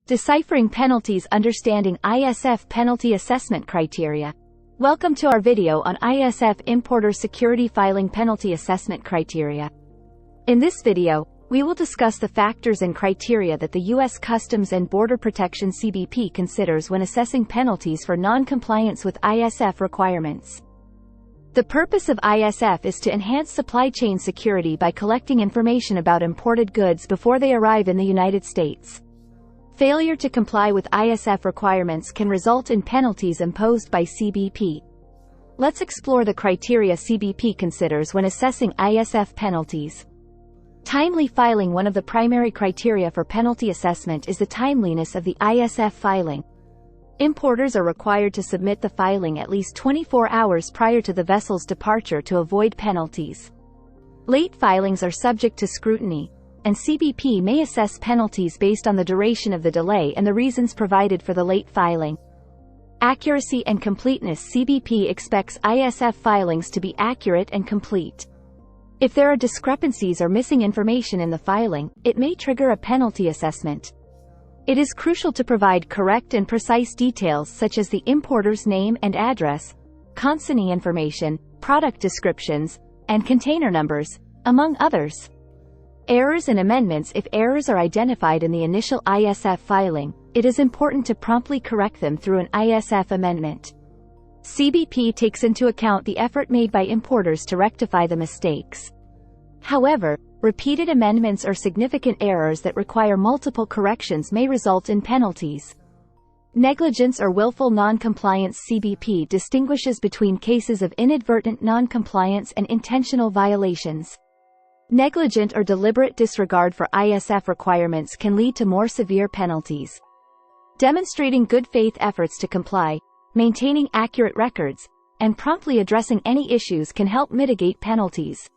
Deciphering Penalties, Understanding ISF Penalty Assessment Criteria. Welcome to our video on ISF Importer Security Filing Penalty Assessment Criteria. In this video, we will discuss the factors and criteria that the U.S. Customs and Border Protection (CBP) considers when assessing penalties for non-compliance with ISF requirements. The purpose of ISF is to enhance supply chain security by collecting information about imported goods before they arrive in the United States. Failure to comply with ISF requirements can result in penalties imposed by CBP. Let's explore the criteria CBP considers when assessing ISF penalties. Timely filing. One of the primary criteria for penalty assessment is the timeliness of the ISF filing. Importers are required to submit the filing at least 24 hours prior to the vessel's departure to avoid penalties. Late filings are subject to scrutiny, and CBP may assess penalties based on the duration of the delay and the reasons provided for the late filing. Accuracy and completeness. CBP expects ISF filings to be accurate and complete. If there are discrepancies or missing information in the filing, it may trigger a penalty assessment. It is crucial to provide correct and precise details such as the importer's name and address, consignee information, product descriptions, and container numbers, among others. Errors and amendments. If errors are identified in the initial ISF filing, it is important to promptly correct them through an ISF amendment. CBP takes into account the effort made by importers to rectify the mistakes. However, repeated amendments or significant errors that require multiple corrections may result in penalties. Negligence or willful non-compliance. CBP distinguishes between cases of inadvertent non-compliance and intentional violations. Negligent or deliberate disregard for ISF requirements can lead to more severe penalties. Demonstrating good faith efforts to comply, maintaining accurate records, and promptly addressing any issues can help mitigate penalties.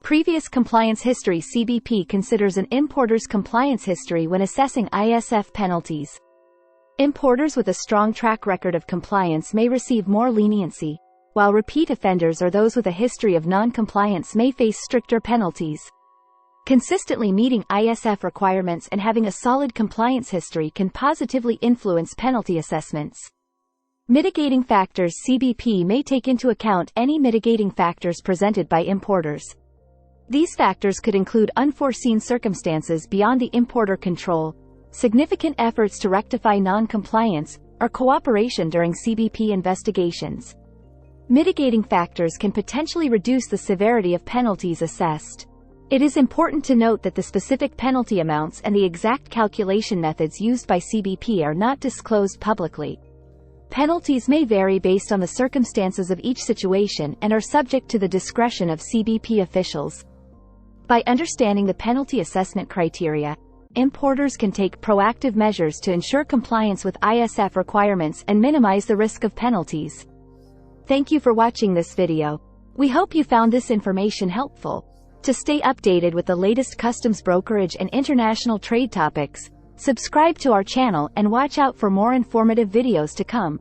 Previous compliance history. CBP considers an importer's compliance history when assessing ISF penalties. Importers with a strong track record of compliance may receive more leniency, while repeat offenders or those with a history of non-compliance may face stricter penalties. Consistently meeting ISF requirements and having a solid compliance history can positively influence penalty assessments. Mitigating factors. CBP may take into account any mitigating factors presented by importers. These factors could include unforeseen circumstances beyond the importer control, significant efforts to rectify non-compliance, or cooperation during CBP investigations. Mitigating factors can potentially reduce the severity of penalties assessed. It is important to note that the specific penalty amounts and the exact calculation methods used by CBP are not disclosed publicly. Penalties may vary based on the circumstances of each situation and are subject to the discretion of CBP officials. By understanding the penalty assessment criteria, importers can take proactive measures to ensure compliance with ISF requirements and minimize the risk of penalties. Thank you for watching this video. We hope you found this information helpful. To stay updated with the latest customs brokerage and international trade topics, subscribe to our channel and watch out for more informative videos to come.